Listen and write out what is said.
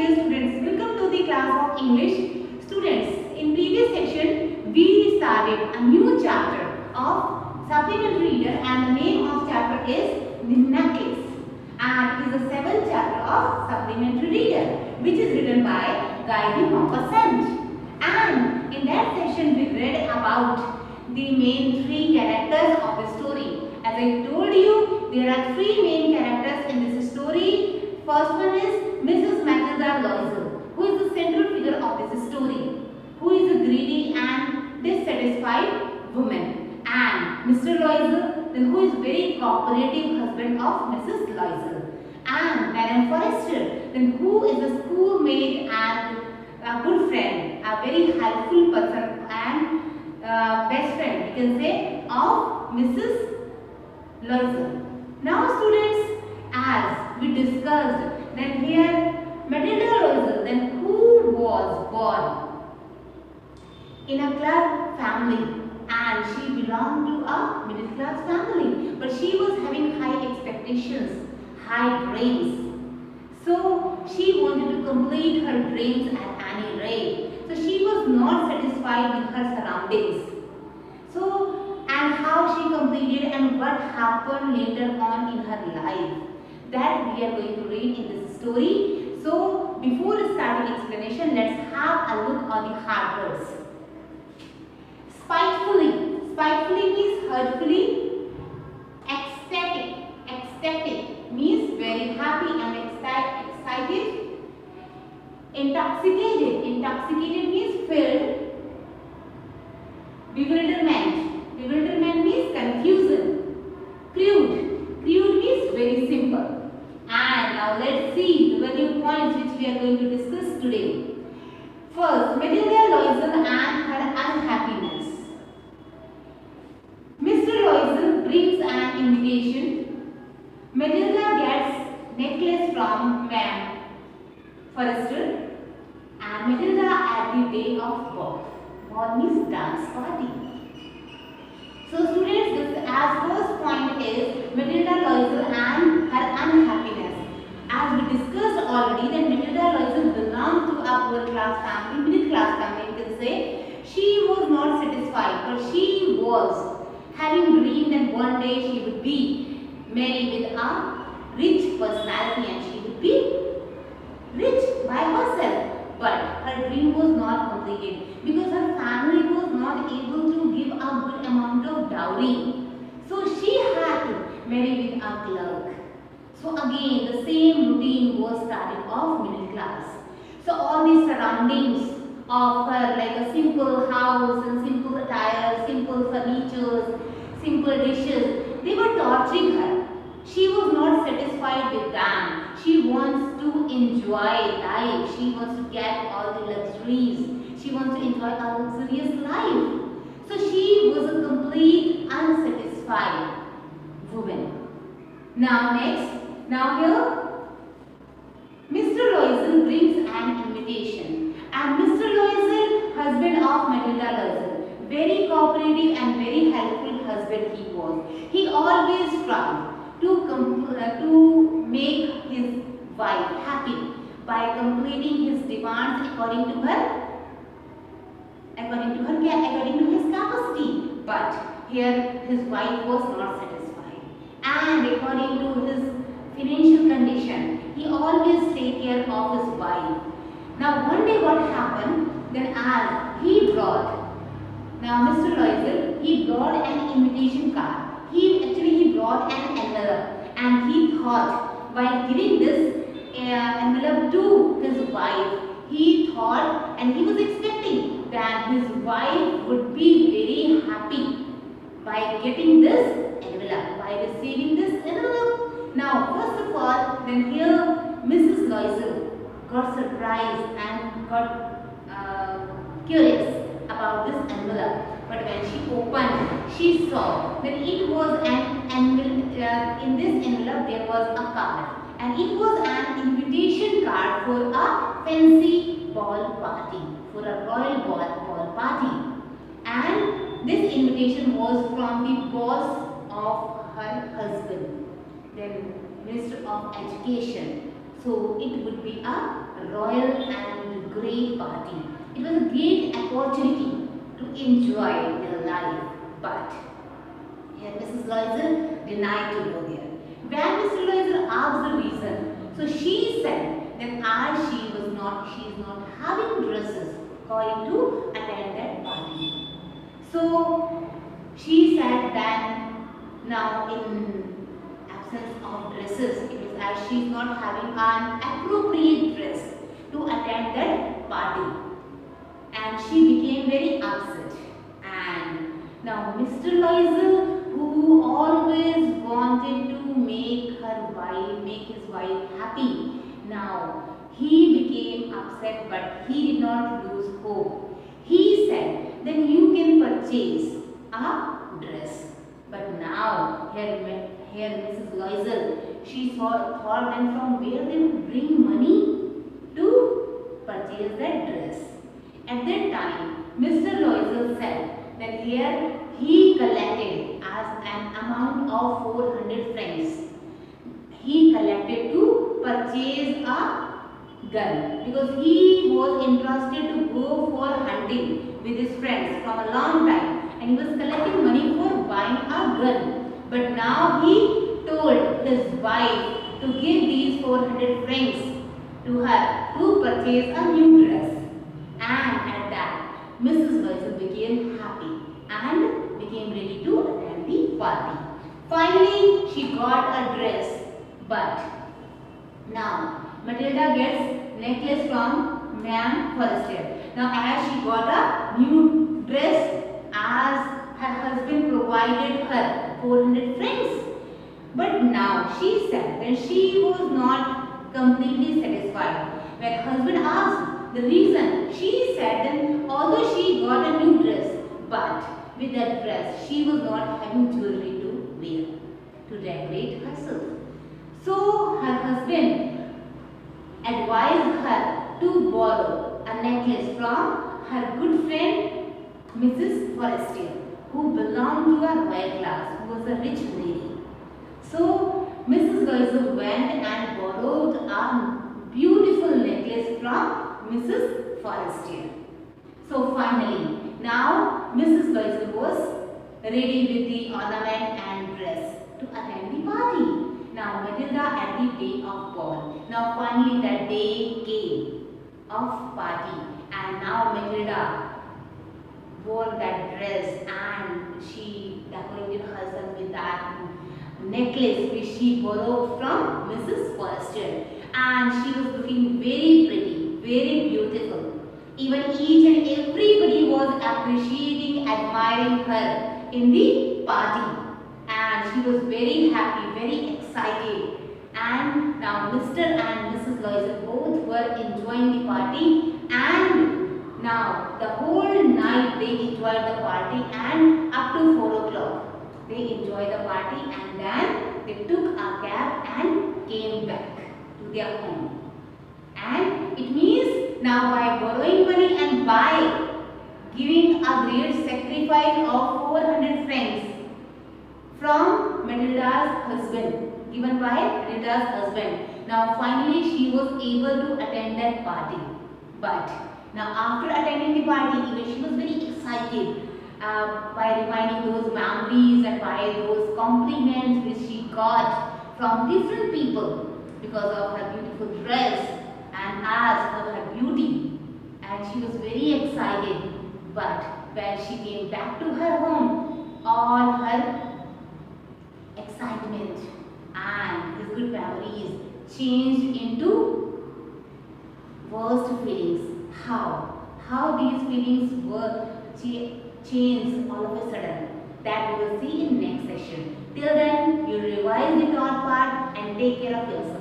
dear students, welcome to the class of English. Students, in previous section we started a new chapter of supplementary reader and the name of chapter is Ninna Case, and it is the 7th chapter of supplementary reader which is written by Guy de Maupassant. And in that section we read about the main 3 characters of the story. As I told you, there are 3 main characters in this story. First one is Mrs. Matilda Loisel, who is the central figure of this story, who is a greedy and dissatisfied woman, and Mr. Loisel, then who is very cooperative husband of Mrs. Loisel, and Madame Forrester, then who is a schoolmate and a good friend, a very helpful person and best friend, you can say, of Mrs. Loisel. Now students, as we discussed, then here Matilda Loisel, then who was born in a clerk family and she belonged to a middle class family, but she was having high expectations, high dreams. So she wanted to complete her dreams at any rate. So she was not satisfied with her surroundings. So, and how she completed and what happened later on in her life, that we are going to read in this story. So before starting explanation, let's have a look on the hard words. Spitefully. Spitefully means hurtfully. Ecstatic. Ecstatic means very happy and excited. Intoxicated. Intoxicated means filled. Bewilderment. Bewilderment means confusion. Crude. Crude means very simple. And now let's see the value points which we are going to discuss today. First, Matilda Loisel and her unhappiness. Mr. Loisel brings an invitation. Matilda gets necklace from Madame Forrester and Matilda at the day of ball. Ball means dance party. So students, this as first point is Matilda Loisel and her unhappiness. As we discussed already, that Matilda Loisel belonged to a poor class family, middle class family, you can say. She was not satisfied, but she was having dreamed that one day she would be married with a rich personality and she would be rich by herself. But her dream was not completed because her family was not able to give a good amount of dowry. So she had to marry with a clerk. So again the same routine was started of middle class. So all these surroundings of her, like a simple house and simple attire, simple furniture, simple dishes, they were torturing her. She was not satisfied with them. She wants to enjoy life. She wants to get all the luxuries. She wants to enjoy a luxurious life. So she was a complete unsatisfied woman. Now next, now here, Mr. Loisel brings an invitation. And Mr. Loisel, husband of Matilda Loisel, very cooperative and very helpful husband he was. He always tried to make his wife happy by completing his demands according to his capacity. But here his wife was not satisfied, and according to his financial condition, he always take care of his wife. Now one day what happened? Then as he brought, now Mr. Loisel, he brought an invitation card. He brought an envelope, and he thought while giving this envelope to his wife, he thought and he was expecting that his wife would be very happy by getting this envelope, by receiving this envelope. Now first of all, then here Mrs. Loisel got surprised and got curious about this envelope. But when she opened, she saw that it was an envelope. In this envelope there was a card, and it was an invitation card for a fancy ball party, for a royal ball party. And this invitation was from the boss of her husband, then Minister of Education. So it would be a royal and great party. It was a great opportunity to enjoy their life. But here Mrs. Loisel denied to go there. When Mr. Loisel asked the reason, so she said that as she is not having dresses going to attend that party. So she said that now in absence of dresses, it is as she is not having an appropriate dress to attend that party, and she became very upset. And now Mr. Loisel, who always wanted to make his wife happy, now he became upset, but he did not lose hope. He said, then you can purchase a dress. But now here Mrs. Loisel, she thought then from where they would bring money to purchase that dress. At that time, Mr. Loisel said that here he collected as an amount of 400 francs. He collected to purchase a gun because he was interested to go for hunting with his friends from a long time, and he was collecting money for buying a gun. But now he told his wife to give these 400 francs to her to purchase a new dress. And at that, Mrs. Loisel became happy and became ready to attend the party. Finally, she got a dress. But now Matilda gets necklace from Ma'am Forrester. Now as she got a new dress, as her husband provided her 400 francs. But now she said that she was not completely satisfied. When husband asked the reason, she said that although she got a new dress, but with that dress she was not having jewelry to wear to decorate herself. So her husband advised her to borrow a necklace from her good friend Mrs. Forrester, who belonged to a royal class, who was a rich lady. So Mrs. Loisel went and borrowed a beautiful necklace from Mrs. Forrester. So finally, now Mrs. Loisel was ready with the ornament and dress to attend the party. Now Matilda at the day of ball. Now finally that day came of party, and now Matilda wore that dress and she decorated herself with that necklace which she borrowed from Mrs. Forrester, and she was looking very pretty, very beautiful. Even each and everybody was appreciating, admiring her in the party, and she was very happy, very excited. And now Mr. and Mrs. Loisel both were enjoying the party, and now the whole night they enjoyed the party, and up to 4 o'clock they enjoyed the party, and then they took a cab and came back to their home. And it means now by borrowing money and by giving a great sacrifice of 400 francs from Matilda's husband, given by Matilda's husband. Now finally she was able to attend that party. But now after attending the party, even she was very excited by reminding those memories and by those compliments which she got from different people because of her beautiful dress and as for her beauty. And she was very excited. But when she came back to her home, all her excitement and his good memories changed into worst feelings. How these feelings were changed all of a sudden, that we will see in next session. Till then, you revise the third part and take care of yourself.